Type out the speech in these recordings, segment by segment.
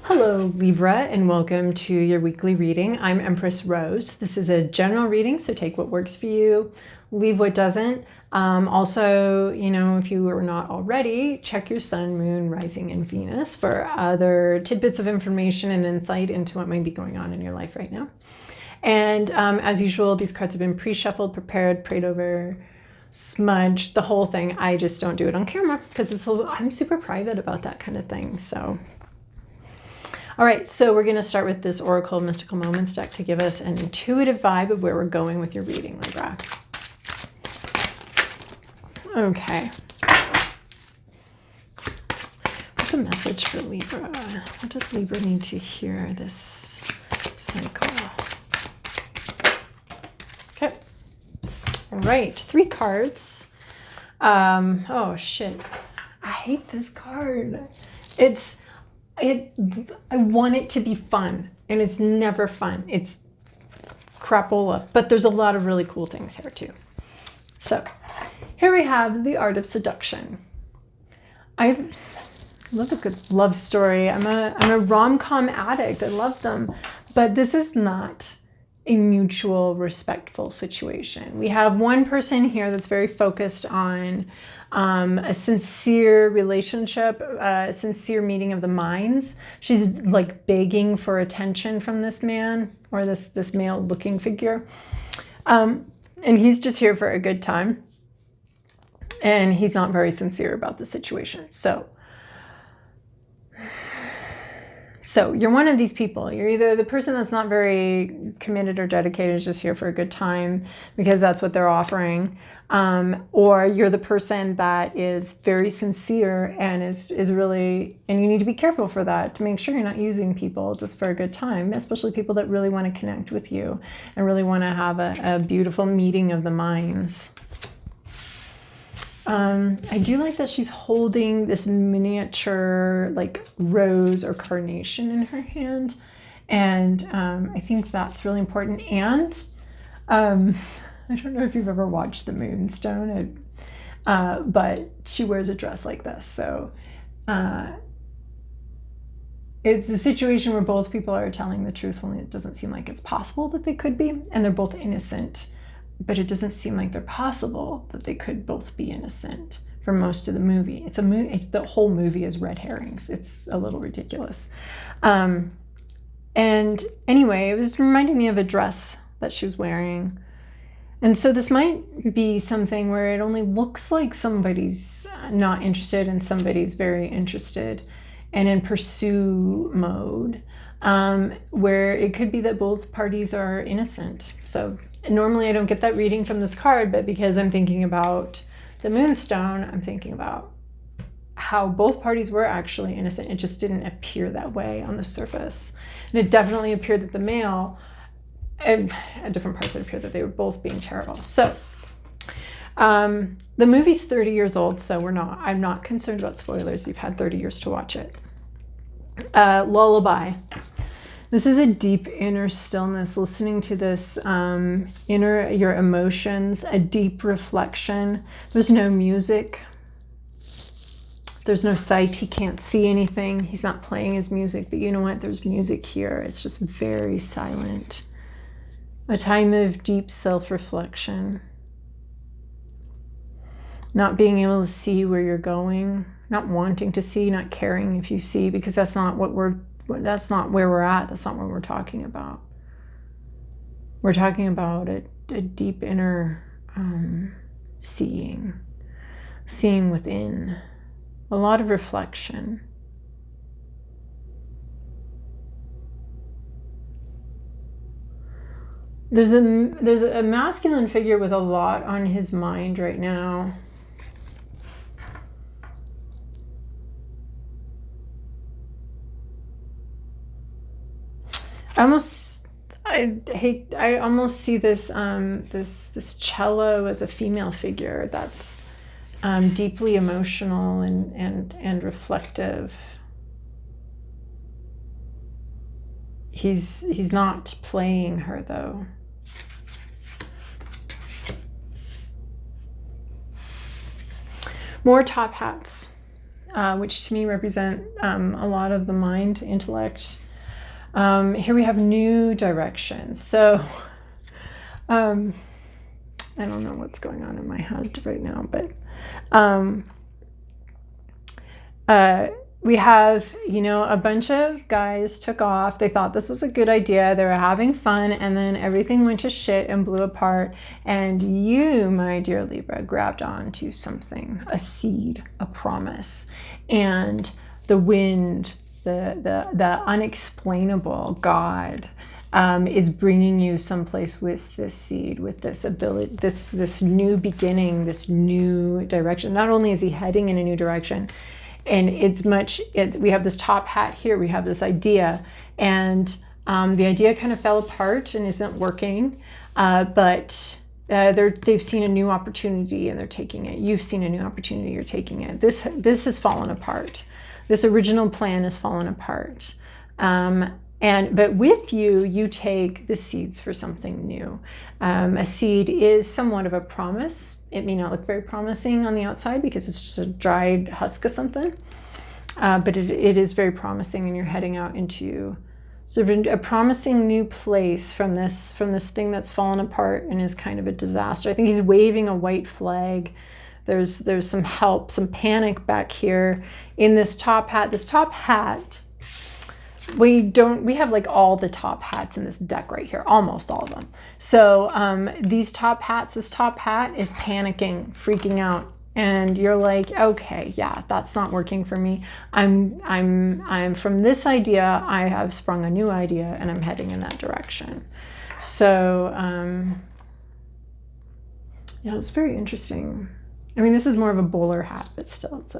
Hello Libra, and welcome to your weekly reading. I'm Empress Rose. This is a general reading, so take what works for you, leave what doesn't. Also, if you are not already, check your sun, moon, rising, and Venus for other tidbits of information and insight into what might be going on in your life right now. And as usual, these cards have been pre-shuffled, prepared, prayed over, smudged, the whole thing. I just don't do it on camera because I'm super private about that kind of thing. So, all right, so we're going to start with this Oracle Mystical Moments deck to give us an intuitive vibe of where we're going with your reading, Libra. Okay. What's a message for Libra? What does Libra need to hear this cycle? Okay. All right, 3 cards. Oh, shit. I hate this card. I want it to be fun, and it's never fun. It's crapola, but there's a lot of really cool things here too. So here we have the art of seduction. I love a good love story. I'm a rom-com addict. I love them, but this is not a mutual, respectful situation. We have one person here that's very focused on a sincere relationship, a sincere meeting of the minds. She's like begging for attention from this man or this male looking figure. And he's just here for a good time. And he's not very sincere about the situation. So you're one of these people. You're either the person that's not very committed or dedicated, is just here for a good time because that's what they're offering. Or you're the person that is very sincere and is really, and you need to be careful for that to make sure you're not using people just for a good time, especially people that really want to connect with you and really want to have a beautiful meeting of the minds. I do like that she's holding this miniature like rose or carnation in her hand. And I think that's really important. And I don't know if you've ever watched The Moonstone, but she wears a dress like this. So it's a situation where both people are telling the truth, only it doesn't seem like it's possible that they could be. And they're both innocent. But it doesn't seem like they're possible that they could both be innocent for most of the movie. It's the whole movie is red herrings. It's a little ridiculous. And anyway, it was reminding me of a dress that she was wearing. And so this might be something where it only looks like somebody's not interested and somebody's very interested and in pursue mode, where it could be that both parties are innocent. So normally I don't get that reading from this card, but because I'm thinking about the Moonstone, I'm thinking about how both parties were actually innocent. It just didn't appear that way on the surface. And it definitely appeared that the male, at different parts, it appeared that they were both being terrible. So the movie's 30 years old, so I'm not concerned about spoilers. You've had 30 years to watch it. Lullaby. This is a deep inner stillness, listening to this your emotions, a deep reflection. There's no music. There's no sight. He can't see anything. He's not playing his music, but you know what? There's music here. It's just very silent. A time of deep self-reflection. Not being able to see where you're going, not wanting to see, not caring if you see, because that's not where we're at. That's not what we're talking about. We're talking about a deep inner seeing within, a lot of reflection. There's a masculine figure with a lot on his mind right now. I almost see this this cello as a female figure that's deeply emotional and reflective. He's not playing her though. More top hats. which to me represent a lot of the mind, intellect. Here we have new direction. So I don't know what's going on in my head right now, but we have, a bunch of guys took off. They thought this was a good idea. They were having fun, and then everything went to shit and blew apart. And you, my dear Libra, grabbed onto something, a seed, a promise. And the wind, the unexplainable God is bringing you someplace with this seed, with this ability, this new beginning, this new direction. Not only is he heading in a new direction, and we have this top hat here, we have this idea, and the idea kind of fell apart and isn't working, but they've seen a new opportunity and they're taking it. You've seen a new opportunity, you're taking it. This has fallen apart. This original plan has fallen apart. But with you take the seeds for something new. A seed is somewhat of a promise. It may not look very promising on the outside because it's just a dried husk of something, but it is very promising, and you're heading out into sort of a promising new place from this thing that's fallen apart and is kind of a disaster. I think he's waving a white flag. There's some help, some panic back here in this top hat. This top hat, we have like all the top hats in this deck right here, almost all of them. So this top hat is panicking, freaking out, and you're like, okay, yeah, that's not working for me. I'm from this idea, I have sprung a new idea, and I'm heading in that direction. So yeah, it's very interesting. I mean, this is more of a bowler hat, but still, it's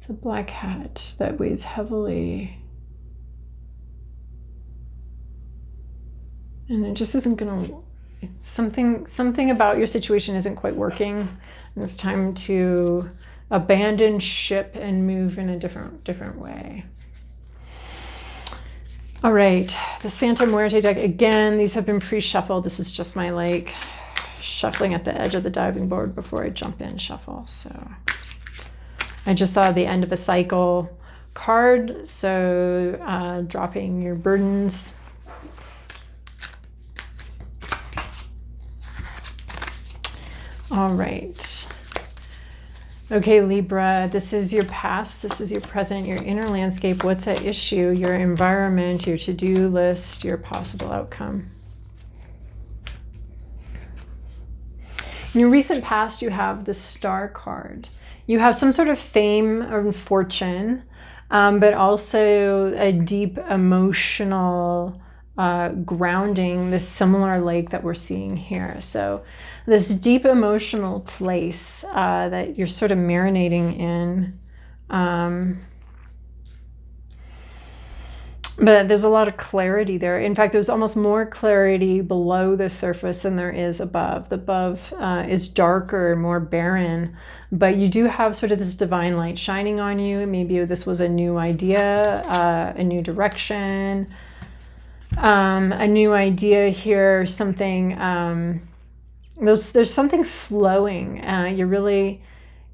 a black hat that weighs heavily. And it just isn't gonna, something about your situation isn't quite working. And it's time to abandon ship and move in a different way. All right, the Santa Muerte deck. Again, these have been pre-shuffled. This is just my shuffling at the edge of the diving board before I jump in shuffle. So I just saw the end of a cycle card. So dropping your burdens. All right. Okay, Libra, this is your past, this is your present, your inner landscape. What's at issue? Your environment, your to-do list, your possible outcome. In your recent past, you have the Star card. You have some sort of fame or fortune, but also a deep emotional grounding, this similar lake that we're seeing here. So this deep emotional place that you're sort of marinating in. But there's a lot of clarity there. In fact, there's almost more clarity below the surface than there is above. The above is darker, more barren, but you do have sort of this divine light shining on you. Maybe this was a new idea, a new direction, a new idea here, something, there's something flowing.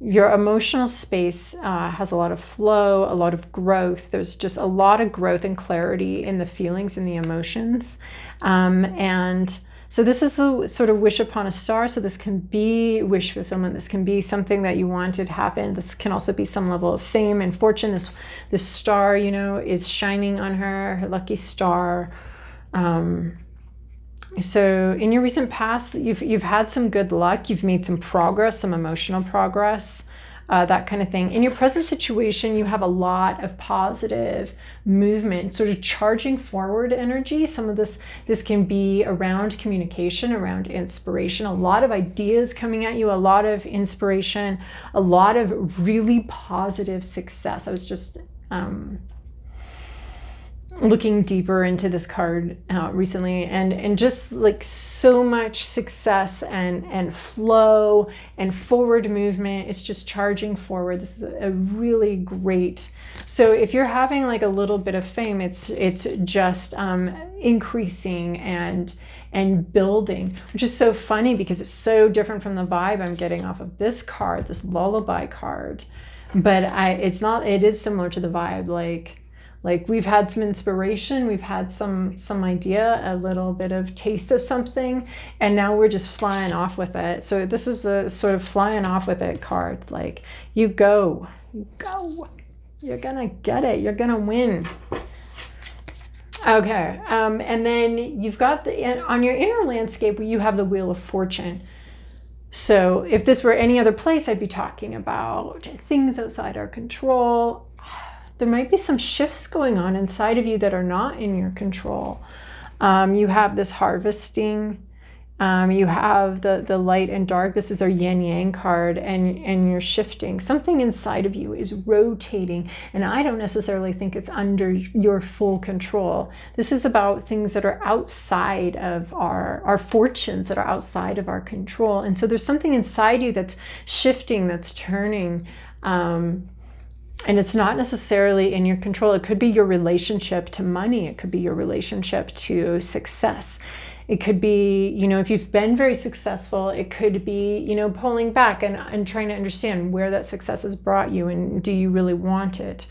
Your emotional space has a lot of flow, a lot of growth. There's just a lot of growth and clarity in the feelings and the emotions. And so this is the sort of wish upon a star. So this can be wish fulfillment. This can be something that you wanted to happen. This can also be some level of fame and fortune. This star, is shining on her lucky star. So in your recent past, you've had some good luck. You've made some progress, some emotional progress, that kind of thing. In your present situation, you have a lot of positive movement, sort of charging forward energy. Some of this can be around communication, around inspiration, a lot of ideas coming at you, a lot of inspiration, a lot of really positive success. I was just looking deeper into this card recently, and just like so much success and flow and forward movement. It's just charging forward. This is a really great. So if you're having like a little bit of fame, it's just increasing and building, which is so funny because it's so different from the vibe I'm getting off of this card, this lullaby card. but it's not, it is similar to the vibe. Like we've had some inspiration, we've had some idea, a little bit of taste of something, and now we're just flying off with it. So this is a sort of flying off with it card. Like you go, you're gonna get it, you're gonna win. Okay, and then you've got on your inner landscape, you have the Wheel of Fortune. So if this were any other place, I'd be talking about things outside our control. There might be some shifts going on inside of you that are not in your control. You have this harvesting. You have the light and dark. This is our yin yang card, and you're shifting. Something inside of you is rotating, and I don't necessarily think it's under your full control. This is about things that are outside of our fortunes, that are outside of our control. And so there's something inside you that's shifting, that's turning. And it's not necessarily in your control. It could be your relationship to money. It could be your relationship to success. It could be, if you've been very successful, it could be, pulling back and trying to understand where that success has brought you, and do you really want it?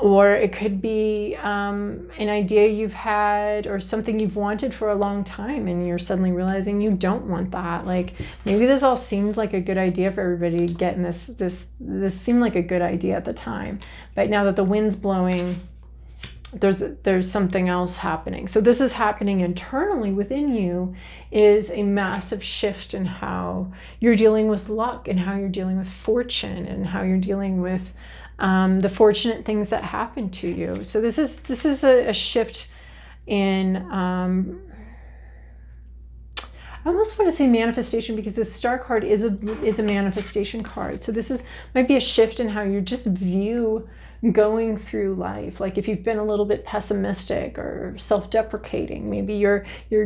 Or it could be an idea you've had or something you've wanted for a long time, and you're suddenly realizing you don't want that. Like maybe this all seemed like a good idea for everybody to get in this seemed like a good idea at the time, but now that the wind's blowing, there's something else happening. So this is happening internally within you, is a massive shift in how you're dealing with luck, and how you're dealing with fortune, and how you're dealing with the fortunate things that happen to you. So this is a shift in, I almost want to say manifestation, because the Star card is a manifestation card. So this might be a shift in how you just view going through life. Like if you've been a little bit pessimistic or self-deprecating, maybe you're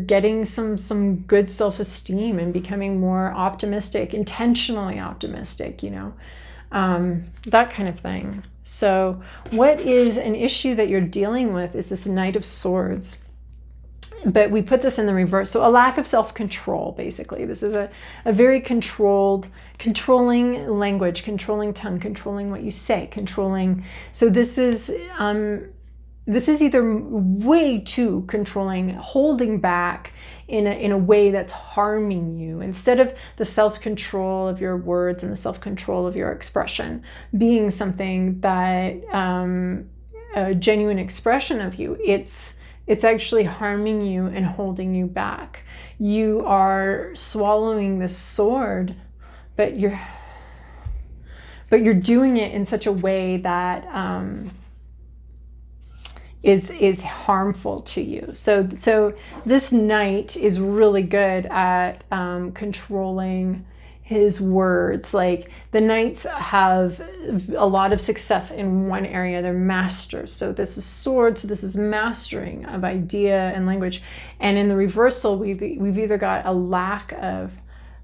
getting some good self-esteem and becoming more optimistic, intentionally optimistic, that kind of thing. So what is an issue that you're dealing with is this Knight of Swords. But we put this in the reverse. So a lack of self-control, basically. This is a very controlling language, controlling tongue, controlling what you say, controlling. So this is either way too controlling, holding back in a way that's harming you, instead of the self-control of your words and the self-control of your expression being something that a genuine expression of you. It's actually harming you and holding you back. You are swallowing this sword, but you're doing it in such a way that is harmful to you. So this knight is really good at controlling his words. Like the knights have a lot of success in one area. They're masters. So this is swords. So this is mastering of idea and language. And in the reversal, we've either got a lack of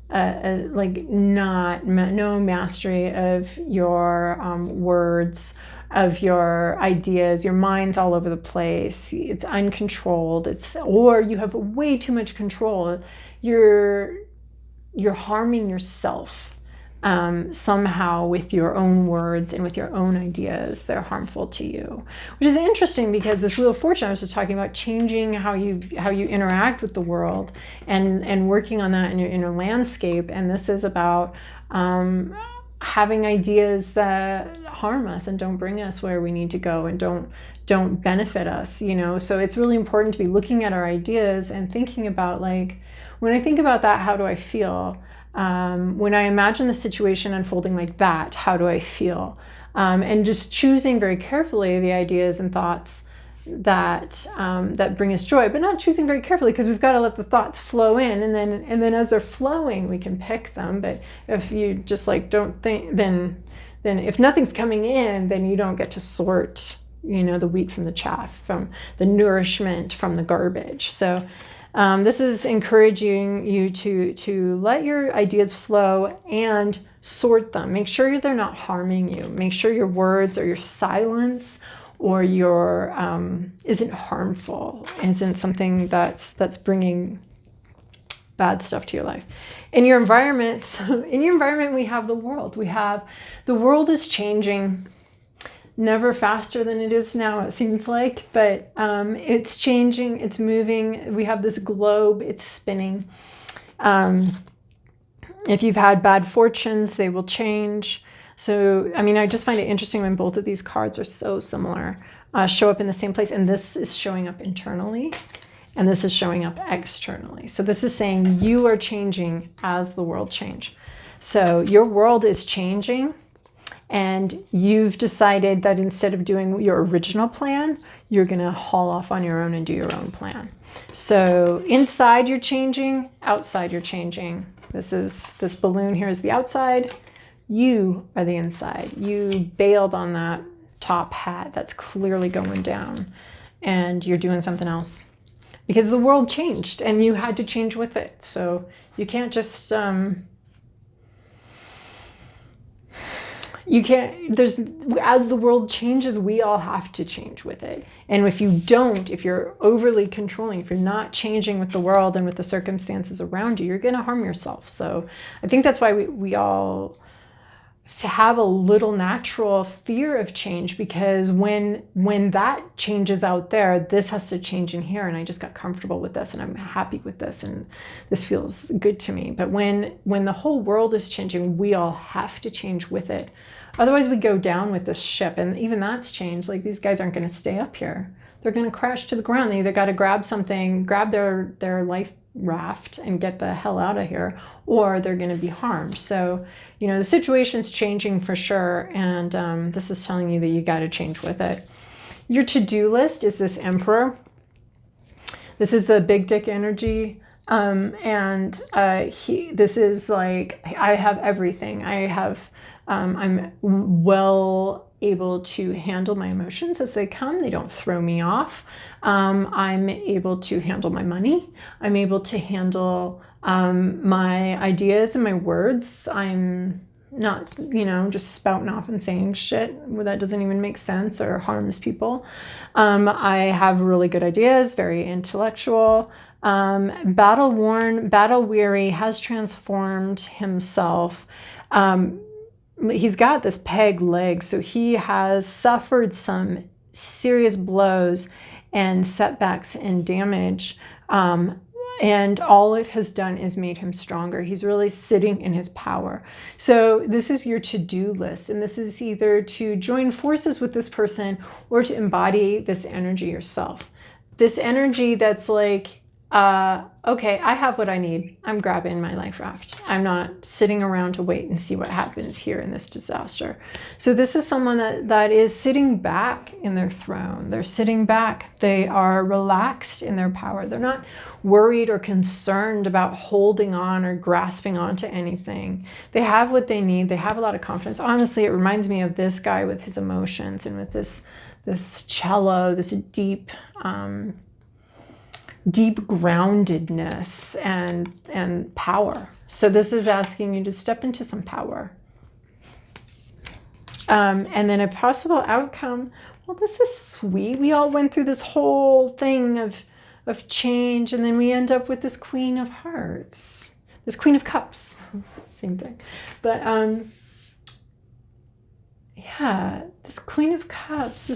no mastery of your words, of your ideas. Your mind's all over the place. It's uncontrolled. Or you have way too much control. You're harming yourself somehow with your own words and with your own ideas. They're harmful to you, which is interesting, because this Wheel of Fortune, I was just talking about changing how you interact with the world and working on that in your inner landscape. And this is about having ideas that harm us and don't bring us where we need to go and don't benefit us, So it's really important to be looking at our ideas and thinking about, like, when I think about that, how do I feel? When I imagine the situation unfolding like that, how do I feel? And just choosing very carefully the ideas and thoughts that bring us joy, but not choosing very carefully, because we've got to let the thoughts flow in, and then as they're flowing, we can pick them. But if you just don't think, then if nothing's coming in, then you don't get to sort, the wheat from the chaff, from the nourishment from the garbage. So this is encouraging you to let your ideas flow and sort them. Make sure they're not harming you. Make sure your words or your silence or your isn't harmful, isn't something that's bringing bad stuff to your life. In your environment, we have the world. The world is changing, never faster than it is now, it seems like, but it's changing, it's moving. We have this globe, it's spinning. If you've had bad fortunes, they will change. So, I mean, I just find it interesting when both of these cards are so similar, show up in the same place. And this is showing up internally, and this is showing up externally. So this is saying you are changing as the world change. So your world is changing, and you've decided that instead of doing your original plan, you're going to haul off on your own and do your own plan. So inside you're changing, outside you're changing. This balloon here is the outside. You are the inside. You bailed on that top hat that's clearly going down, and you're doing something else because the world changed and you had to change with it. So you can't just, as the world changes, we all have to change with it. And if you don't, if you're overly controlling, if you're not changing with the world and with the circumstances around you, you're going to harm yourself. So I think that's why we all have a little natural fear of change, because when that changes out there, this has to change in here, and I just got comfortable with this and I'm happy with this and this feels good to me. But when the whole world is changing, we all have to change with it. Otherwise we go down with this ship, and even that's changed. Like, these guys aren't going to stay up here. They're going to crash to the ground. They either got to grab something, grab their life raft and get the hell out of here, or they're going to be harmed. So, you know, the situation's changing for sure, and this is telling you that you got to change with it. Your to-do list is this Emperor. This is the big dick energy, this is like, I have everything. I'm well able to handle my emotions as they come. They don't throw me off. I'm able to handle my money. I'm able to handle my ideas and my words. I'm not, you know, just spouting off and saying shit that doesn't even make sense or harms people. I have really good ideas, very intellectual. Battle worn, battle weary, has transformed himself. He's got this peg leg, so he has suffered some serious blows and setbacks and damage, and all it has done is made him stronger. He's really sitting in his power. So this is your to-do list, and this is either to join forces with this person or to embody this energy yourself. This energy that's like, okay, I have what I need. I'm grabbing my life raft. I'm not sitting around to wait and see what happens here in this disaster. So this is someone that is sitting back in their throne. They're sitting back. They are relaxed in their power. They're not worried or concerned about holding on or grasping onto anything. They have what they need. They have a lot of confidence. Honestly, it reminds me of this guy with his emotions and with this cello, this deep groundedness and power. So this is asking you to step into some power. And then a possible outcome. Well, this is sweet. We all went through this whole thing of change, and then we end up with this Queen of Hearts, this Queen of Cups, same thing. But yeah, this Queen of Cups,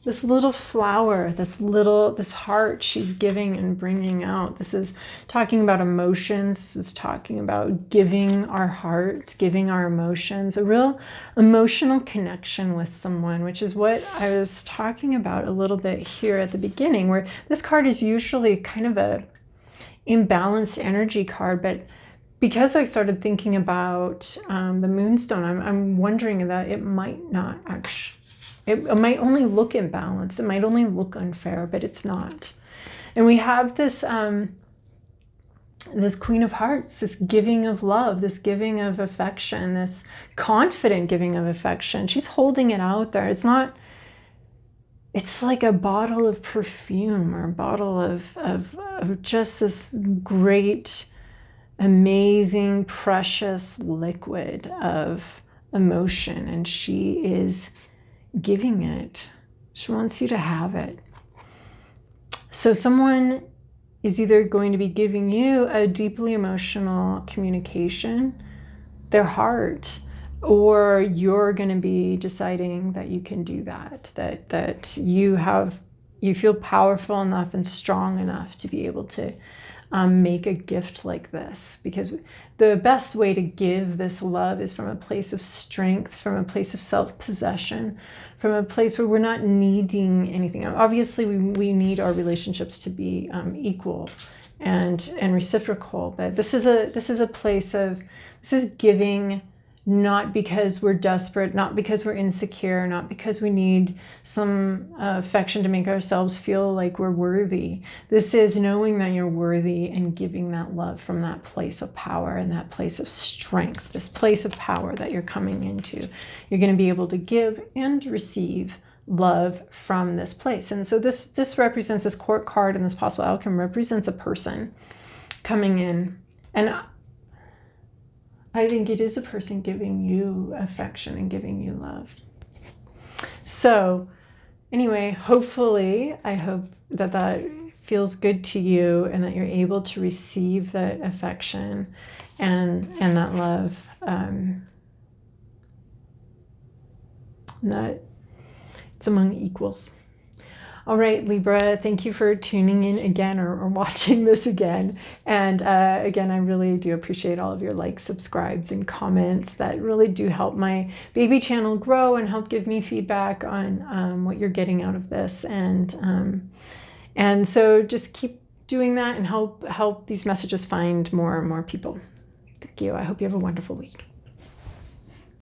this little flower, this heart she's giving and bringing out. This is talking about emotions. This is talking about giving our hearts, giving our emotions, a real emotional connection with someone, which is what I was talking about a little bit here at the beginning, where this card is usually kind of a imbalanced energy card, but because I started thinking about the Moonstone, I'm wondering that it might not actually, it might only look imbalanced. It might only look unfair, but it's not. And we have this this Queen of Hearts, this giving of love, this giving of affection, this confident giving of affection. She's holding it out there. It's not, it's like a bottle of perfume or a bottle of just this great, amazing, precious liquid of emotion. And she is giving it. She wants you to have it. So someone is either going to be giving you a deeply emotional communication, their heart, or you're going to be deciding that you can do that you feel powerful enough and strong enough to be able to make a gift like this. Because the best way to give this love is from a place of strength, from a place of self-possession, from a place where we're not needing anything. Obviously, we need our relationships to be equal and reciprocal, but this is a place of, this is giving, not because we're desperate, not because we're insecure, not because we need some affection to make ourselves feel like we're worthy. This is knowing that you're worthy and giving that love from that place of power and that place of strength, this place of power that you're coming into. You're going to be able to give and receive love from this place. And so this represents, this court card and this possible outcome represents a person coming in. And I think it is a person giving you affection and giving you love. So anyway, hopefully, I hope that feels good to you and that you're able to receive that affection and that love. That it's among equals. All right, Libra, thank you for tuning in again or watching this again. And again, I really do appreciate all of your likes, subscribes, and comments that really do help my baby channel grow and help give me feedback on what you're getting out of this. And so just keep doing that and help these messages find more and more people. Thank you. I hope you have a wonderful week.